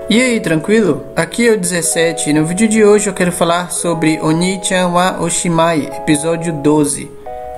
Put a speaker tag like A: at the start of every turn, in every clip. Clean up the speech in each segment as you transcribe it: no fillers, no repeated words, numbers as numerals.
A: E aí, tranquilo? Aqui é o 17 e no vídeo de hoje eu quero falar sobre Oni-chan wa Oshimai, episódio 12.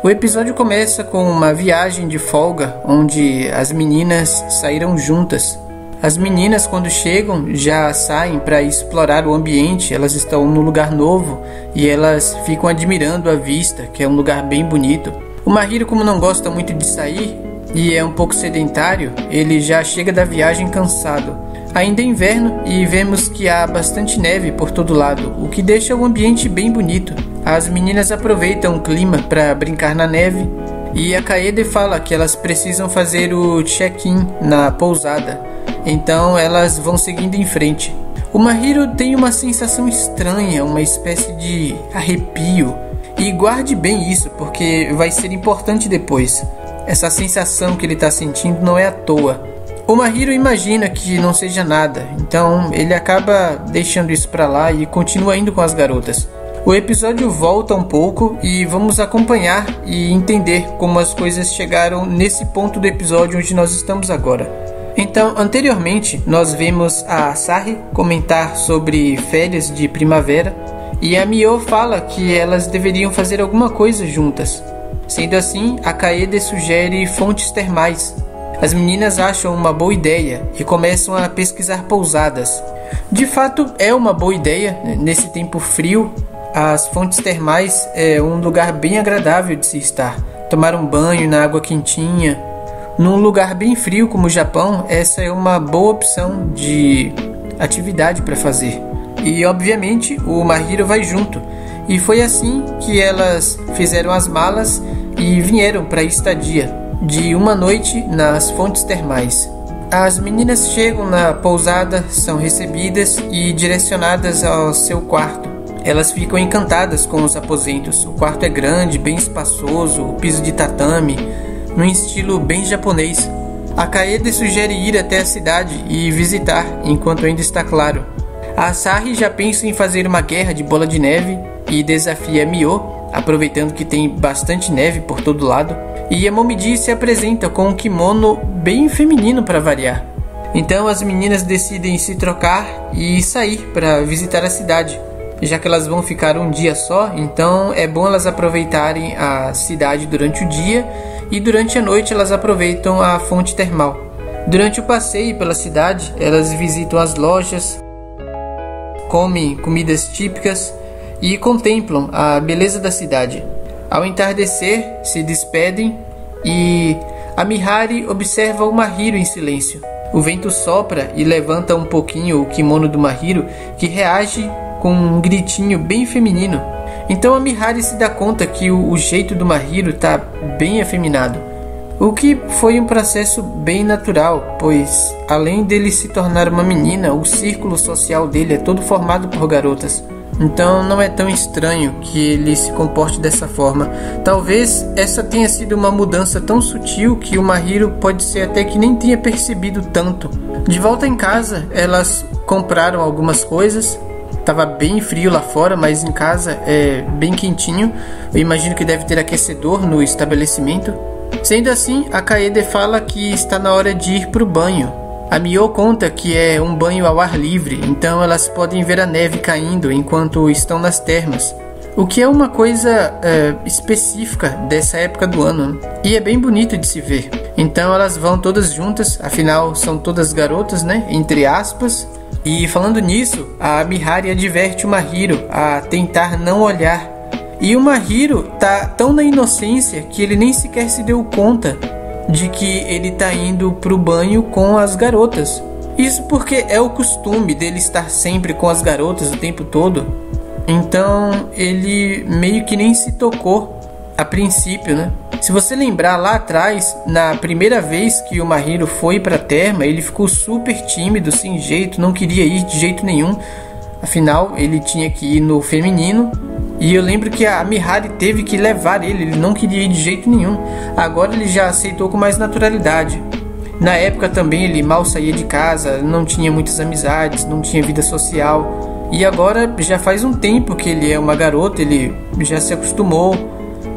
A: O episódio começa com uma viagem de folga, onde as meninas saíram juntas. As meninas, quando chegam, já saem para explorar o ambiente. Elas estão num lugar novo e elas ficam admirando a vista, que é um lugar bem bonito. O Mahiro, como não gosta muito de sair e é um pouco sedentário, ele já chega da viagem cansado. Ainda é inverno e vemos que há bastante neve por todo lado, o que deixa o ambiente bem bonito. As meninas aproveitam o clima para brincar na neve e a Kaede fala que elas precisam fazer o check-in na pousada, então elas vão seguindo em frente. O Mahiro tem uma sensação estranha, uma espécie de arrepio, e guarde bem isso porque vai ser importante depois. Essa sensação que ele está sentindo não é à toa. O Mahiro imagina que não seja nada, então ele acaba deixando isso pra lá e continua indo com as garotas. O episódio volta um pouco e vamos acompanhar e entender como as coisas chegaram nesse ponto do episódio onde nós estamos agora. Então, anteriormente, nós vimos a Asahi comentar sobre férias de primavera e a Mio fala que elas deveriam fazer alguma coisa juntas. Sendo assim, a Kaede sugere fontes termais. As meninas acham uma boa ideia e começam a pesquisar pousadas. De fato, é uma boa ideia. Nesse tempo frio, as fontes termais é um lugar bem agradável de se estar. Tomar um banho na água quentinha. Num lugar bem frio como o Japão, essa é uma boa opção de atividade para fazer. E, obviamente, o Mahiro vai junto. E foi assim que elas fizeram as malas e vieram para a estadia de uma noite nas fontes termais. As meninas chegam na pousada, são recebidas e direcionadas ao seu quarto. Elas ficam encantadas com os aposentos. O quarto é grande, bem espaçoso, o piso de tatame, num estilo bem japonês. A Kaede sugere ir até a cidade e visitar enquanto ainda está claro. A Asahi já pensa em fazer uma guerra de bola de neve e desafia Mio, aproveitando que tem bastante neve por todo lado. E a Momiji se apresenta com um kimono bem feminino para variar. Então as meninas decidem se trocar e sair para visitar a cidade. Já que elas vão ficar um dia só, então é bom elas aproveitarem a cidade durante o dia e durante a noite elas aproveitam a fonte termal. Durante o passeio pela cidade, elas visitam as lojas, comem comidas típicas e contemplam a beleza da cidade. Ao entardecer, se despedem e a Mihari observa o Mahiro em silêncio. O vento sopra e levanta um pouquinho o kimono do Mahiro, que reage com um gritinho bem feminino. Então a Mihari se dá conta que o jeito do Mahiro está bem afeminado. O que foi um processo bem natural, pois além dele se tornar uma menina, o círculo social dele é todo formado por garotas. Então não é tão estranho que ele se comporte dessa forma. Talvez essa tenha sido uma mudança tão sutil que o Mahiro pode ser até que nem tenha percebido tanto. De volta em casa, elas compraram algumas coisas. Tava bem frio lá fora, mas em casa é bem quentinho. Eu imagino que deve ter aquecedor no estabelecimento. Sendo assim, a Kaede fala que está na hora de ir para o banho. A Mio conta que é um banho ao ar livre, então elas podem ver a neve caindo enquanto estão nas termas. O que é uma coisa específica dessa época do ano. E é bem bonito de se ver. Então elas vão todas juntas, afinal são todas garotas, né? Entre aspas. E falando nisso, a Mihari adverte o Mahiro a tentar não olhar. E o Mahiro tá tão na inocência que ele nem sequer se deu conta de que ele tá indo pro banho com as garotas. Isso porque é o costume dele estar sempre com as garotas o tempo todo. Então ele meio que nem se tocou a princípio, né? Se você lembrar lá atrás, na primeira vez que o Mahiro foi pra terma, ele ficou super tímido, sem jeito, não queria ir de jeito nenhum. Afinal, ele tinha que ir no feminino. E eu lembro que a Mihari teve que levar ele não queria ir de jeito nenhum. Agora ele já aceitou com mais naturalidade. Na época também ele mal saía de casa, não tinha muitas amizades, não tinha vida social. E agora já faz um tempo que ele é uma garota, ele já se acostumou.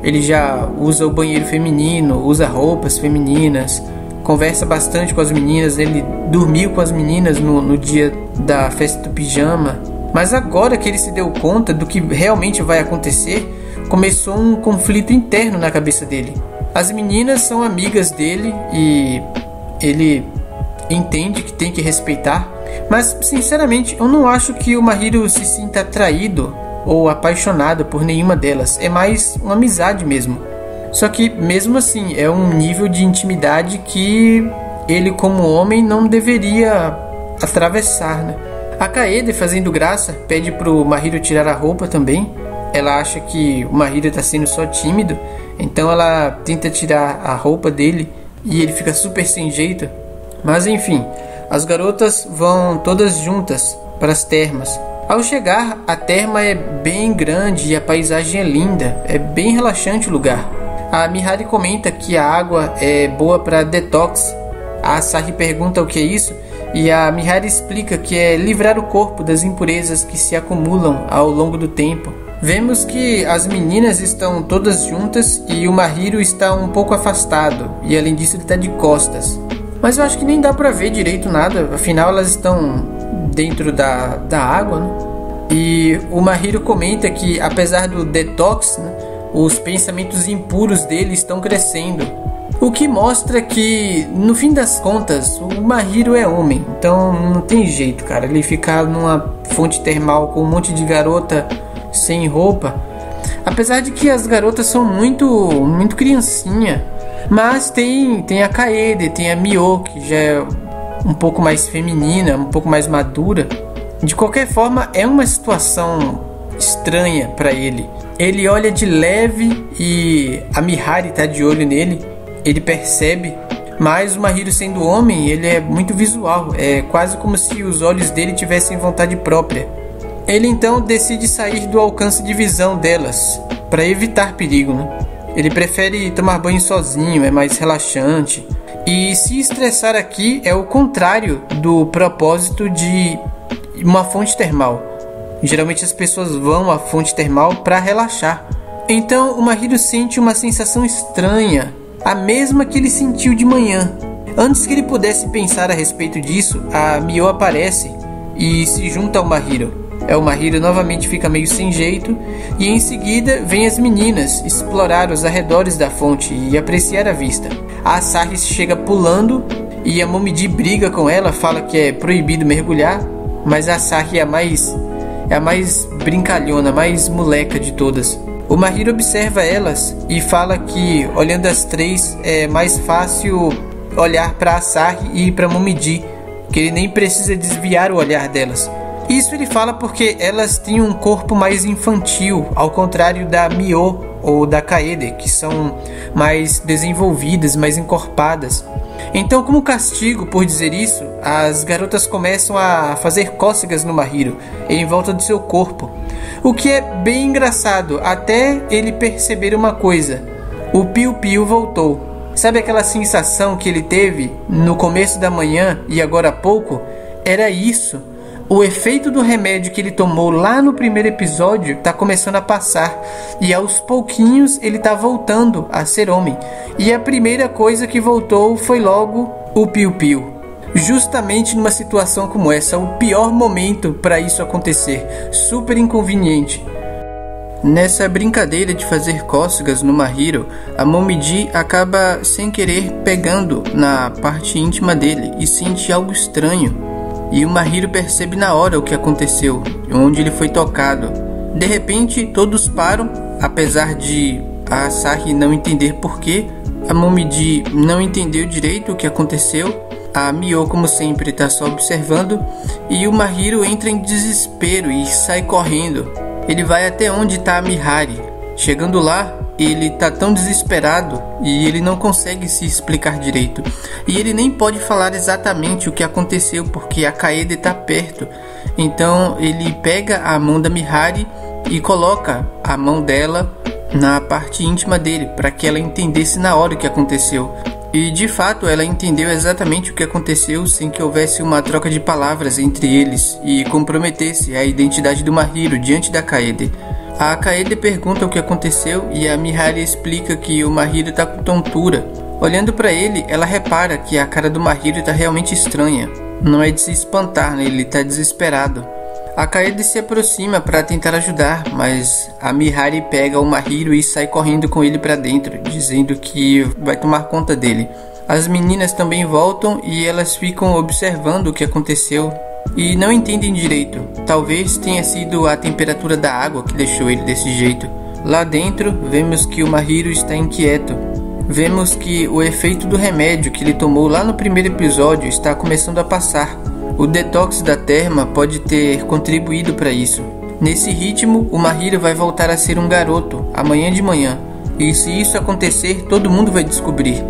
A: Ele já usa o banheiro feminino, usa roupas femininas, conversa bastante com as meninas, ele dormiu com as meninas no dia da festa do pijama. Mas agora que ele se deu conta do que realmente vai acontecer, começou um conflito interno na cabeça dele. As meninas são amigas dele e ele entende que tem que respeitar. Mas, sinceramente, eu não acho que o Mahiro se sinta atraído ou apaixonado por nenhuma delas. É mais uma amizade mesmo. Só que, mesmo assim, é um nível de intimidade que ele, como homem, não deveria atravessar, né? A Kaede, fazendo graça, pede pro Mahiro tirar a roupa também. Ela acha que o Mahiro está sendo só tímido, então ela tenta tirar a roupa dele e ele fica super sem jeito. Mas enfim, as garotas vão todas juntas para as termas. Ao chegar, a terma é bem grande e a paisagem é linda, é bem relaxante o lugar. A Mihari comenta que a água é boa para detox. A Asahi pergunta o que é isso e a Mihari explica que é livrar o corpo das impurezas que se acumulam ao longo do tempo. Vemos que as meninas estão todas juntas e o Mahiro está um pouco afastado e além disso ele está de costas. Mas eu acho que nem dá pra ver direito nada, afinal elas estão dentro da água, né? E o Mahiro comenta que apesar do detox, né, os pensamentos impuros dele estão crescendo. O que mostra que, no fim das contas, o Mahiro é homem, então não tem jeito, cara. Ele ficar numa fonte termal com um monte de garota sem roupa, apesar de que as garotas são muito criancinha, mas tem a Kaede, tem a Mio, que já é um pouco mais feminina, um pouco mais madura. De qualquer forma, é uma situação estranha para ele. Ele olha de leve e a Mihari tá de olho nele, ele percebe, mas o Mahiro, sendo homem, ele é muito visual, é quase como se os olhos dele tivessem vontade própria. Ele então decide sair do alcance de visão delas, para evitar perigo, né? Ele prefere tomar banho sozinho, é mais relaxante. E se estressar aqui é o contrário do propósito de uma fonte termal. Geralmente as pessoas vão à fonte termal para relaxar. Então o Mahiro sente uma sensação estranha, a mesma que ele sentiu de manhã. Antes que ele pudesse pensar a respeito disso, a Mio aparece e se junta ao Mahiro. O Mahiro novamente fica meio sem jeito e em seguida vem as meninas explorar os arredores da fonte e apreciar a vista. A Asahi chega pulando e a Momiji briga com ela, fala que é proibido mergulhar, mas a Asahi é a mais brincalhona, a mais moleca de todas. O Mahiro observa elas e fala que olhando as três é mais fácil olhar para a Asahi e para Momiji, que ele nem precisa desviar o olhar delas. Isso ele fala porque elas têm um corpo mais infantil, ao contrário da Mio ou da Kaede, que são mais desenvolvidas, mais encorpadas. Então, como castigo por dizer isso, as garotas começam a fazer cócegas no Mahiro, em volta do seu corpo. O que é bem engraçado, até ele perceber uma coisa: o Piu-Piu voltou. Sabe aquela sensação que ele teve no começo da manhã e agora há pouco? Era isso. O efeito do remédio que ele tomou lá no primeiro episódio está começando a passar e aos pouquinhos ele está voltando a ser homem. E a primeira coisa que voltou foi logo o Piu-Piu. Justamente numa situação como essa, o pior momento para isso acontecer, super inconveniente. Nessa brincadeira de fazer cócegas no Mahiro, a Momiji acaba sem querer pegando na parte íntima dele e sente algo estranho. E o Mahiro percebe na hora o que aconteceu, onde ele foi tocado. De repente, todos param, apesar de a Asahi não entender porquê. A Momiji não entendeu direito o que aconteceu. A Mio, como sempre, está só observando. E o Mahiro entra em desespero e sai correndo. Ele vai até onde está a Mihari. Chegando lá, ele tá tão desesperado e ele não consegue se explicar direito. E ele nem pode falar exatamente o que aconteceu porque a Kaede tá perto. Então ele pega a mão da Mihari e coloca a mão dela na parte íntima dele para que ela entendesse na hora o que aconteceu. E de fato ela entendeu exatamente o que aconteceu sem que houvesse uma troca de palavras entre eles e comprometesse a identidade do Mahiro diante da Kaede. A Kaede pergunta o que aconteceu e a Mihari explica que o Mahiro está com tontura. Olhando para ele, ela repara que a cara do Mahiro está realmente estranha. Não é de se espantar, né? Ele está desesperado. A Kaede se aproxima para tentar ajudar, mas a Mihari pega o Mahiro e sai correndo com ele para dentro, dizendo que vai tomar conta dele. As meninas também voltam e elas ficam observando o que aconteceu e não entendem direito. Talvez tenha sido a temperatura da água que deixou ele desse jeito. Lá dentro, vemos que o Mahiro está inquieto. Vemos que o efeito do remédio que ele tomou lá no primeiro episódio está começando a passar. O detox da terma pode ter contribuído para isso. Nesse ritmo, o Mahiro vai voltar a ser um garoto amanhã de manhã. E se isso acontecer, todo mundo vai descobrir.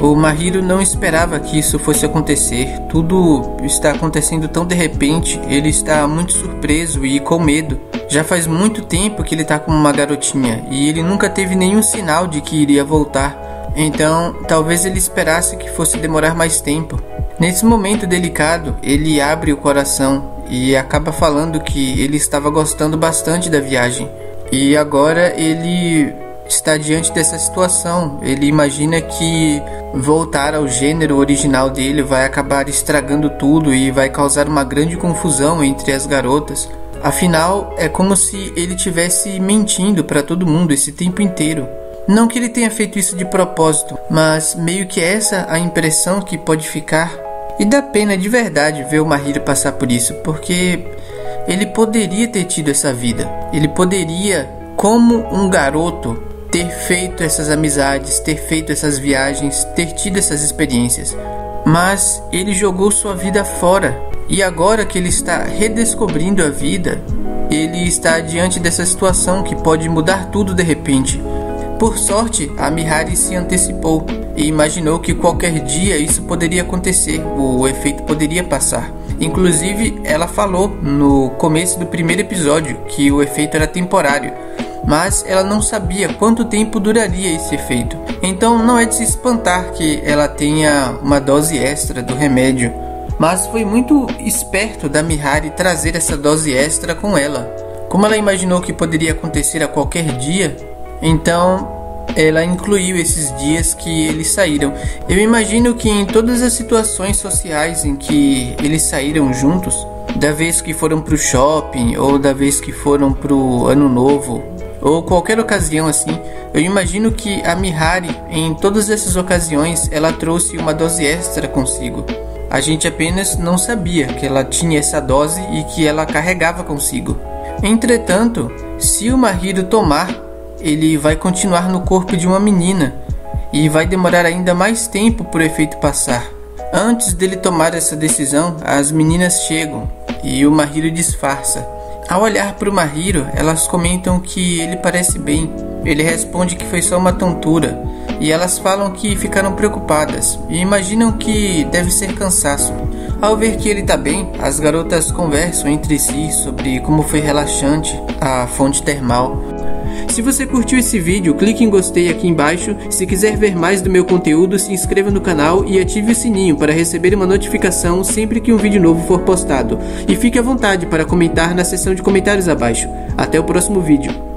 A: O Mahiro não esperava que isso fosse acontecer. Tudo está acontecendo tão de repente. Ele está muito surpreso e com medo. Já faz muito tempo que ele está como uma garotinha e ele nunca teve nenhum sinal de que iria voltar. Então, talvez ele esperasse que fosse demorar mais tempo. Nesse momento delicado, ele abre o coração e acaba falando que ele estava gostando bastante da viagem. E agora ele está diante dessa situação. Ele imagina que voltar ao gênero original dele vai acabar estragando tudo e vai causar uma grande confusão entre as garotas. Afinal, é como se ele estivesse mentindo para todo mundo esse tempo inteiro. Não que ele tenha feito isso de propósito, mas meio que essa a impressão que pode ficar. E dá pena de verdade ver o Mahiro passar por isso, porque ele poderia ter tido essa vida. Ele poderia, como um garoto, ter feito essas amizades, ter feito essas viagens, ter tido essas experiências. Mas ele jogou sua vida fora. E agora que ele está redescobrindo a vida, ele está diante dessa situação que pode mudar tudo de repente. Por sorte, a Mihari se antecipou e imaginou que qualquer dia isso poderia acontecer, o efeito poderia passar. Inclusive, ela falou no começo do primeiro episódio que o efeito era temporário, mas ela não sabia quanto tempo duraria esse efeito. Então não é de se espantar que ela tenha uma dose extra do remédio, mas foi muito esperto da Mihari trazer essa dose extra com ela. Como ela imaginou que poderia acontecer a qualquer dia, então ela incluiu esses dias que eles saíram. Eu imagino que em todas as situações sociais em que eles saíram juntos, da vez que foram pro shopping, ou da vez que foram pro ano novo, ou qualquer ocasião assim, eu imagino que a Mihari, em todas essas ocasiões, ela trouxe uma dose extra consigo. A gente apenas não sabia que ela tinha essa dose e que ela carregava consigo. Entretanto, se o Mahiro tomar, ele vai continuar no corpo de uma menina e vai demorar ainda mais tempo para o efeito passar. Antes dele tomar essa decisão, as meninas chegam e o Mahiro disfarça. Ao olhar para o Mahiro, elas comentam que ele parece bem. Ele responde que foi só uma tontura e elas falam que ficaram preocupadas e imaginam que deve ser cansaço. Ao ver que ele está bem, as garotas conversam entre si sobre como foi relaxante a fonte termal. Se você curtiu esse vídeo, clique em gostei aqui embaixo. Se quiser ver mais do meu conteúdo, se inscreva no canal e ative o sininho para receber uma notificação sempre que um vídeo novo for postado. E fique à vontade para comentar na seção de comentários abaixo. Até o próximo vídeo.